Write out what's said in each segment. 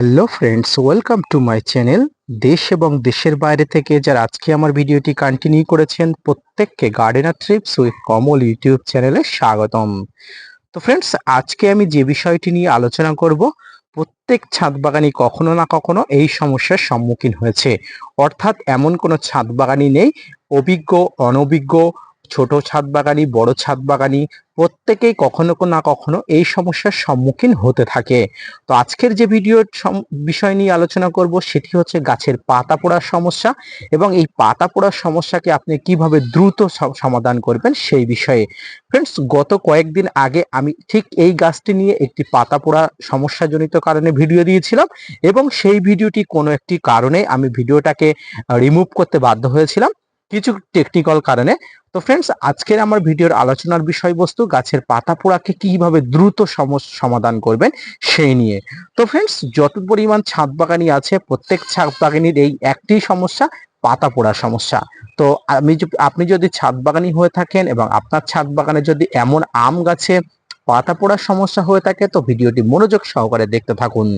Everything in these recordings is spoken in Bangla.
Hello friends, welcome to my channel. দেশ এবং দেশের বাইরে থেকে যারা আজকে আমার ভিডিওটি কন্টিনিউ করেছেন প্রত্যেককে gardener TRIPS with Kamal YouTube চ্যানেলে স্বাগতম। তো ফ্রেন্ডস, আজকে আমি যে বিষয়টি নিয়ে আলোচনা করব, প্রত্যেক ছাদ বাগানি কখনো না কখনো এই সমস্যার সম্মুখীন হয়েছে। অর্থাৎ এমন কোনো ছাদ বাগানি নেই, অভিজ্ঞ অনভিজ্ঞ, ছোট ছাদ বাগানি বড় ছাদ বাগানি, প্রত্যেকেই কখনো না কখনো এই সমস্যার সম্মুখীন হতে থাকে। তো আজকের যে ভিডিওর বিষয় নিয়ে আলোচনা করব সেটি হচ্ছে গাছের পাতা পোড়ার সমস্যা, এবং এই পাতা পোড়ার সমস্যাকে আপনি কিভাবে দ্রুত সমাধান করবেন সেই বিষয়ে। ফ্রেন্ডস, গত কয়েকদিন আগে আমি ঠিক এই গাছটি নিয়ে একটি পাতা পোড়া সমস্যাজনিত কারণে ভিডিও দিয়েছিলাম, এবং সেই ভিডিওটি কোনো একটি কারণে আমি ভিডিওটাকে রিমুভ করতে বাধ্য হয়েছিলাম, কিছু টেকনিক্যাল কারণে। তো ফ্রেন্ডস, আজকের আমার ভিডিওর আলোচনার বিষয়বস্তু গাছের পাতা পোড়াকে কিভাবে দ্রুত সমাধান করবেন সেই নিয়ে। তো ফ্রেন্ডস, যত পরিমাণ ছাদ বাগানি আছে প্রত্যেক ছাদ বাগানির এই একটি সমস্যা, পাতা পোড়ার সমস্যা। তো আপনি যদি ছাদ বাগানি হয়ে থাকেন এবং আপনার ছাদ বাগানে যদি এমন আম গাছে পাতা পোড়ার সমস্যা হয়ে থাকে, তো ভিডিওটি মনোযোগ সহকারে দেখতে থাকুন।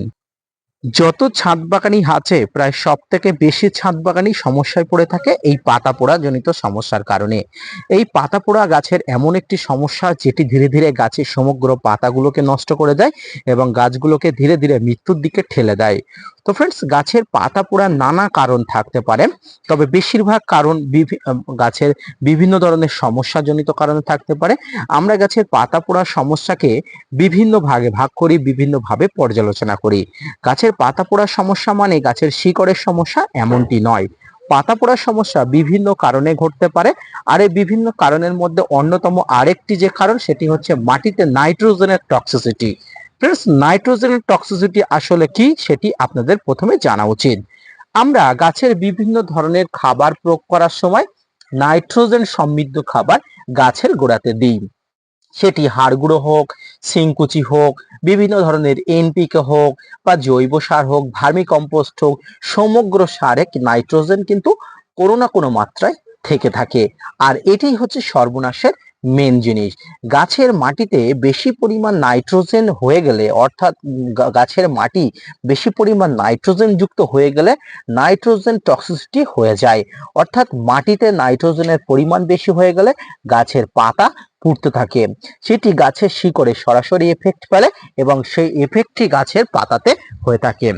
যত ছাদ বাগানি আছে প্রায় সব থেকে বেশি ছাদ বাগানি সমস্যায় পড়ে থাকে এই পাতা পোড়া জনিত সমস্যার কারণে। এই পাতা পোড়া গাছের এমন একটি সমস্যা যেটি ধীরে ধীরে গাছের সমগ্র পাতাগুলোকে নষ্ট করে দেয় এবং গাছগুলোকে ধীরে ধীরে মৃত্যুর দিকে ঠেলে দেয়। তো ফ্রেন্ডস, গাছের পাতা পোড়ার নানা কারণ থাকতে পারে, তবে বেশিরভাগ কারণ গাছের বিভিন্ন ধরনের সমস্যাজনিত কারণে থাকতে পারে। আমরা গাছের পাতা পোড়ার সমস্যাকে বিভিন্ন ভাগে ভাগ করি, বিভিন্নভাবে পর্যালোচনা করি। গাছের পাতা পোড়ার সমস্যা মানে গাছের শিকড়ের সমস্যা এমনটি নয়। পাতা পোড়ার সমস্যা বিভিন্ন কারণে ঘটতে পারে, আর এই বিভিন্ন কারণের মধ্যে অন্যতম আরেকটি যে কারণ সেটি হচ্ছে মাটিতে নাইট্রোজেনের টক্সিসিটি। ফ্রেন্ডস, নাইট্রোজেনের টক্সিসিটি আসলে কি সেটি আপনাদের প্রথমে জানা উচিত। আমরা গাছের বিভিন্ন ধরনের খাবার প্রয়োগ করার সময় নাইট্রোজেন সমৃদ্ধ খাবার গাছের গোড়াতে দিই। সেটি হাড় গুঁড়ো হোক, শিংকুচি হোক, বিভিন্ন ধরনের এনপিকে হোক বা জৈব সার হোক, ভার্মি কম্পোস্ট হোক, সমগ্র সারে নাইট্রোজেন কিন্তু কোনো না কোনো মাত্রায় থেকে থাকে। আর এটাই হচ্ছে সর্বনাশের মেন জিনিস। গাছের মাটিতে বেশি পরিমাণ নাইট্রোজেন হয়ে গেলে, অর্থাৎ গাছের মাটি বেশি পরিমাণ নাইট্রোজেন যুক্ত হয়ে গেলে নাইট্রোজেন টক্সিসিটি হয়ে যায়। অর্থাৎ মাটিতে নাইট্রোজেনের পরিমাণ বেশি হয়ে গেলে গাছের পাতা পুড়তে থাকে, সেটি গাছের শিকড়ে সরাসরি এফেক্ট ফেলে এবং সেই এফেক্টটি গাছের পাতাতে হয়ে থাকে।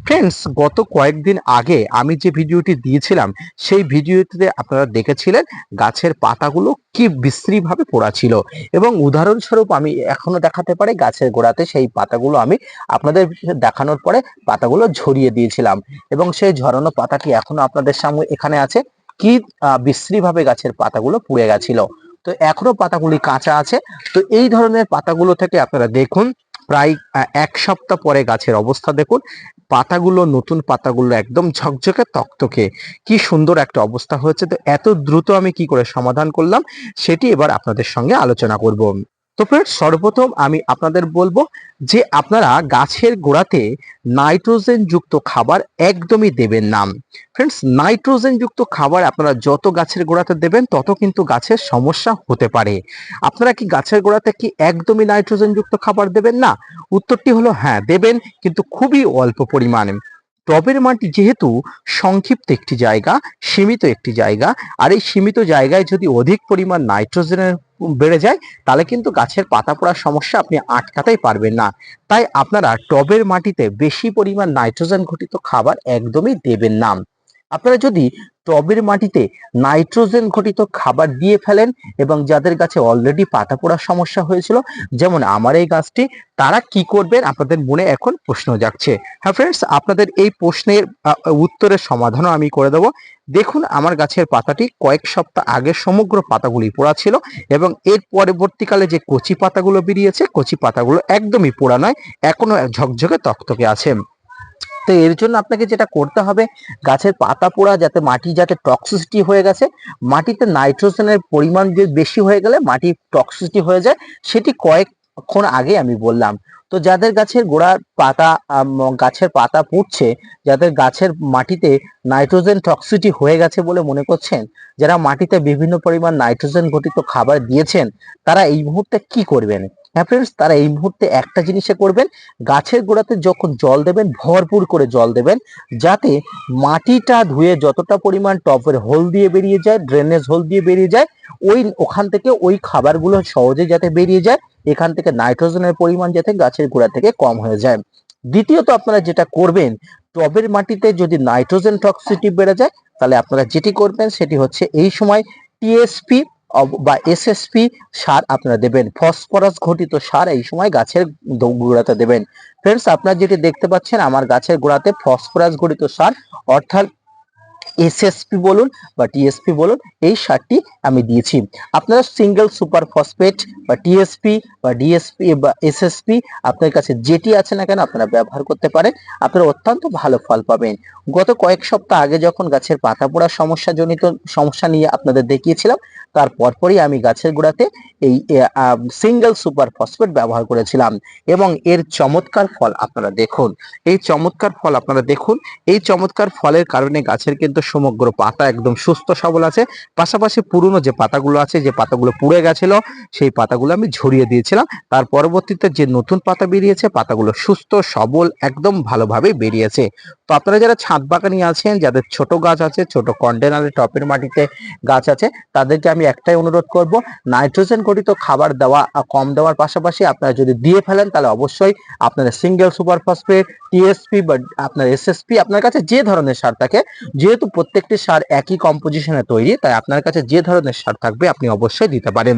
ফ্রেন্ডস, গত কয়েকদিন আগে আমি যে ভিডিওটি দিয়েছিলাম সেই ভিডিওটিতে আপনারা দেখেছিলেন গাছের পাতাগুলো কি বিশ্রীভাবে পোড়া ছিল, এবং উদাহরণস্বরূপ আমি এখনো দেখাতে পারি গাছের গোড়াতে সেই পাতাগুলো আমি আপনাদের দেখানোর পরে পাতাগুলো ঝরিয়ে দিয়েছিলাম, এবং সেই ঝরানো পাতাটি এখনো আপনাদের সামনে এখানে আছে। কি বিশ্রীভাবে গাছের পাতাগুলো পুড়ে গেছিল। তো এখনো পাতাগুলি কাঁচা আছে। তো এই ধরনের পাতাগুলো থেকে আপনারা দেখুন, প্রায় এক সপ্তাহ পরে গাছের অবস্থা দেখুন। পাতাগুলো, নতুন পাতাগুলো একদম ঝকঝকে তকতকে, কি সুন্দর একটা অবস্থা হয়েছে। তো এত দ্রুত আমি কি করে সমাধান করলাম সেটি এবার আপনাদের সঙ্গে আলোচনা করব। তো ফ্রেন্ডস, সর্বপ্রথম আমি আপনাদের বলবো যে আপনারা গাছের গোড়াতে নাইট্রোজেন যুক্ত খাবার একদমই দেবেন না। ফ্রেন্ডস, নাইট্রোজেন যুক্ত খাবার আপনারা যত গাছের গোড়াতে দেবেন তত কিন্তু গাছের সমস্যা হতে পারে। আপনারা কি গাছের গোড়াতে কি একদমই নাইট্রোজেন যুক্ত খাবার দেবেন না? উত্তরটি হলো হ্যাঁ, দেবেন, কিন্তু খুবই অল্প পরিমাণে। টবের মাটি যেহেতু সংক্ষিপ্ত একটি জায়গা, সীমিত একটি জায়গা, আর এই সীমিত জায়গায় যদি অধিক পরিমাণ নাইট্রোজেনের বেড়ে যায় তাহলে কিন্তু গাছের পাতা পোড়ার সমস্যা আপনি আটকাতেই পারবেন না। তাই আপনারা টবের মাটিতে বেশি পরিমাণ নাইট্রোজেন ঘটিত খাবার একদমই দেবেন না। আপনারা যদি টবের মাটিতে নাইট্রোজেন ঘটিত খাবার দিয়ে ফেলেন, এবং যাদের গাছে অলরেডি পাতা পোড়ার সমস্যা হয়েছিল, যেমন আমার এই গাছটি, তারা কি করবেন আপনাদের মনে এখন প্রশ্ন জাগছে। হ্যাঁ ফ্রেন্ডস, আপনাদের এই প্রশ্নের উত্তরের সমাধানও আমি করে দেবো। দেখুন, আমার গাছের পাতাটি কয়েক সপ্তাহ আগে সমগ্র পাতাগুলি পোড়া ছিল, এবং এর পরবর্তীকালে যে কচি পাতাগুলো বেরিয়েছে, কচি পাতাগুলো একদমই পোড়া নয়, এখনো ঝকঝকে তকতকে আছে। তো এর জন্য আপনাকে যেটা করতে হবে, গাছের পাতা পোড়া যাতে মাটি যাতে টক্সিসিটি হয়ে গেছে, মাটিতে নাইট্রোজেনের পরিমাণ যে বেশি হয়ে গেলে মাটি টক্সিসিটি হয়ে যায়, সেটি কয়েকক্ষণ আগে আমি বললাম। তো যাদের গাছের গোড়ার পাতা গাছের পাতা পুড়ছে, যাদের গাছের মাটিতে নাইট্রোজেন টক্সিসিটি হয়ে গেছে বলে মনে করছেন, যারা মাটিতে বিভিন্ন পরিমাণ নাইট্রোজেন ঘটিত খাবার দিয়েছেন, তারা এই মুহূর্তে কি করবেন? হ্যাঁ ফ্রেন্ডস, তারা এই মুহূর্তে একটা জিনিসে করবেন, গাছের গোড়াতে যখন জল দেবেন ভরপুর করে জল দেবেন, যাতে মাটিটা ধুয়ে যতটা পরিমাণ টবের হোল দিয়ে বেরিয়ে যায়, ড্রেনেজ হোল দিয়ে বেরিয়ে যায়, ওখান থেকে ওই খাবারগুলো সহজে যাতে বেরিয়ে যায়, এখান থেকে নাইট্রোজেনের পরিমাণ যাতে গাছের গোড়া থেকে কম হয়ে যায়। দ্বিতীয়ত আপনারা যেটা করবেন, টবের মাটিতে যদি নাইট্রোজেন টক্সিসিটি বেড়ে যায়, তাহলে আপনারা যেটি করবেন সেটি হচ্ছে এই সময় টিএসপি বা এসএসপি সার আপনারা দেবেন, ফসফরাস ঘটিত সার এই সময় গাছের গোড়াতে দেবেন। ফ্রেন্ডস, আপনারা যেটি দেখতে পাচ্ছেন আমার গাছের গোড়াতে ফসফরাস ঘটিত সার অর্থাৎ এসএসপি বলুন বা টিএসপি বলুন, এই সারটি আমি দিয়েছি। আপনারা সিঙ্গেল সুপার ফসফেট বা টিএসপি বা ডিএসপি বা এসএসপি আপনার কাছে যেটি আছে না কেন আপনারা ব্যবহার করতে পারেন, আপনারা অত্যন্ত ভালো ফল পাবেন। গত কয়েক সপ্তাহ আগে যখন গাছের পাতা পোড়ার সমস্যা নিয়ে আপনাদের দেখিয়েছিলাম, তার পরপরই আমি গাছের গোড়াতে এই সিঙ্গেল সুপার ফসফেট ব্যবহার করেছিলাম এবং এর চমৎকার ফল আপনারা দেখুন। এই চমৎকার ফল আপনারা দেখুন, এই চমৎকার ফলের কারণে গাছের কিন্তু সমগ্র পাতা একদম সুস্থ সবল আছে। পাশাপাশি পুরনো যে পাতাগুলো আছে, যে পাতাগুলো পুড়ে গেছিল, সেই পাতাগুলো আমি ঝরিয়ে দিয়েছিলাম। তার পরবর্তীতে যে নতুন পাতা বেরিয়েছে, পাতাগুলো সুস্থ সবল একদম ভালোভাবে বেরিয়েছে। তো আপনারা যারা ছাদ বাগানি আছেন, যাদের ছোট গাছ আছে, ছোট কন্টেনারে টপের মাটিতে গাছ আছে, তাদেরকে আমি একটাই অনুরোধ করব, নাইট্রোজেন ঘটিত খাবার দেওয়া কম দেওয়ার পাশাপাশি আপনারা যদি দিয়ে ফেলেন, তাহলে অবশ্যই আপনারা সিঙ্গেল সুপার ফসফেট, টিএসপি বা আপনার এসএসপি আপনার কাছে যে ধরনের সার থাকে, যেহেতু প্রত্যেকটি সার একই কম্পোজিশনে তৈরি, তাই আপনার কাছে যে ধরনের সার থাকবে আপনি অবশ্যই দিতে পারেন।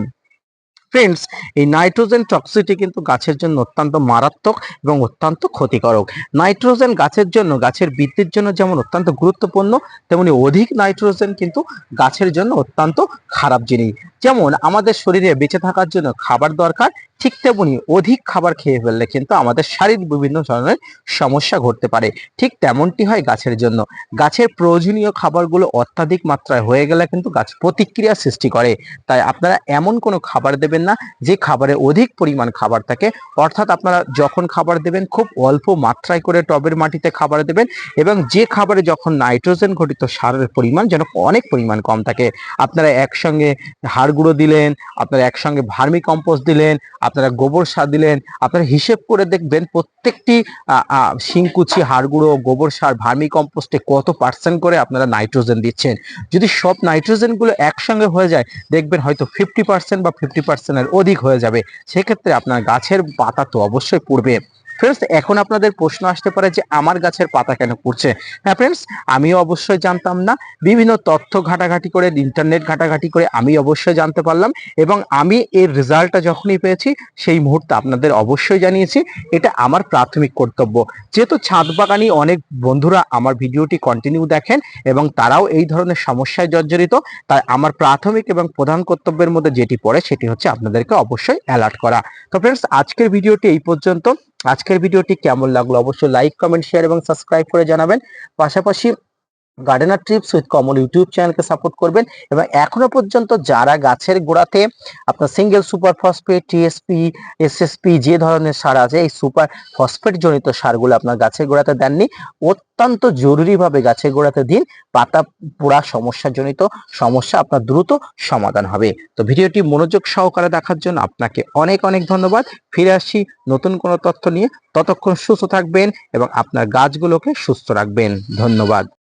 ফ্রেন্ডস, এই নাইট্রোজেন টক্সিটি কিন্তু গাছের জন্য অত্যন্ত মারাত্মক এবং অত্যন্ত ক্ষতিকারক। নাইট্রোজেন গাছের জন্য, গাছের বৃদ্ধির জন্য যেমন অত্যন্ত গুরুত্বপূর্ণ, তেমনি অধিক নাইট্রোজেন কিন্তু গাছের জন্য অত্যন্ত খারাপ জিনিস। যেমন আমাদের শরীরে বেঁচে থাকার জন্য খাবার দরকার, ঠিক তেমনি অধিক খাবার খেয়ে ফেললে কিন্তু আমাদের শারীরিক বিভিন্ন ধরনের সমস্যা ঘটতে পারে। ঠিক তেমনটি হয় গাছের জন্য। গাছের প্রয়োজনীয় খাবারগুলো অত্যাধিক মাত্রায় হয়ে গেলে কিন্তু গাছ প্রতিক্রিয়া সৃষ্টি করে। তাই আপনারা এমন কোনো খাবার দেবেন না যে খাবারে অধিক পরিমাণ খাবার থাকে, অর্থাৎ আপনারা যখন খাবার দেবেন খুব অল্প মাত্রায় করে টবের মাটিতে খাবার দেবেন, এবং যে খাবারে যখন নাইট্রোজেন ঘটিত সারের পরিমাণ যেন অনেক পরিমাণ কম থাকে। আপনারা একসঙ্গে হাড় গুঁড়ো দিলেন, আপনারা একসঙ্গে ভার্মি কম্পোস্ট দিলেন, আপনারা গোবর সার দিলেন, আপনারা হিসেব করে দেখবেন প্রত্যেকটি শিংকুচি, হাড় গুঁড়ো, গোবর সার, ভার্মি কম্পোস্টে কত পার্সেন্ট করে আপনারা নাইট্রোজেন দিচ্ছেন। যদি সব নাইট্রোজেন গুলো একসঙ্গে হয়ে যায়, দেখবেন হয়তো 50% বা 50%-এর অধিক হয়ে যাবে। সেক্ষেত্রে আপনার গাছের পাতা তো অবশ্যই পুড়বে। ফ্রেন্ডস, এখন আপনাদের প্রশ্ন আসতে পারে যে আমার গাছের পাতা কেন পুড়ছে। হ্যাঁ ফ্রেন্ডস, আমিও অবশ্যই জানতাম না। বিভিন্ন তথ্য ঘাটাঘাটি করে, ইন্টারনেট ঘাটাঘাটি করে আমি অবশ্যই জানতে পারলাম, এবং আমি এর রেজাল্টটা যখনই পেয়েছি সেই মুহূর্তে আপনাদের অবশ্যই জানিয়েছি। এটা আমার প্রাথমিক কর্তব্য। যেহেতু ছাদ বাগানি অনেক বন্ধুরা আমার ভিডিওটি কন্টিনিউ দেখেন এবং তারাও এই ধরনের সমস্যায় জর্জরিত, তাই আমার প্রাথমিক এবং প্রধান কর্তব্যের মধ্যে যেটি পড়ে সেটি হচ্ছে আপনাদেরকে অবশ্যই অ্যালার্ট করা। তো ফ্রেন্ডস, আজকের ভিডিওটি এই পর্যন্ত। আজকের ভিডিওটি কেমন লাগলো অবশ্যই লাইক, কমেন্ট, শেয়ার এবং সাবস্ক্রাইব করে জানাবেন। পাশাপাশি gardener TRIPS with Kamal YouTube চ্যানেলকে সাপোর্ট করবেন, এবং এখনো পর্যন্ত যারা গাছের গোড়াতে আপনার single super phosphate, TSP, SSP যে ধরনের সার আছে, এই সুপার ফসফেট জনিত সারগুলো আপনার গাছের গোড়াতে দেননি, অত্যন্ত জরুরিভাবে গাছের গোড়াতে দিন। পাতা পোড়া জনিত সমস্যা আপনার দ্রুত সমাধান হবে। তো ভিডিওটি মনোযোগ সহকারে দেখার জন্য আপনাকে অনেক অনেক ধন্যবাদ। ফিরে আসছি নতুন কোনো তথ্য নিয়ে। ততক্ষণ সুস্থ থাকবেন এবং আপনার গাছগুলোকে সুস্থ রাখবেন। ধন্যবাদ।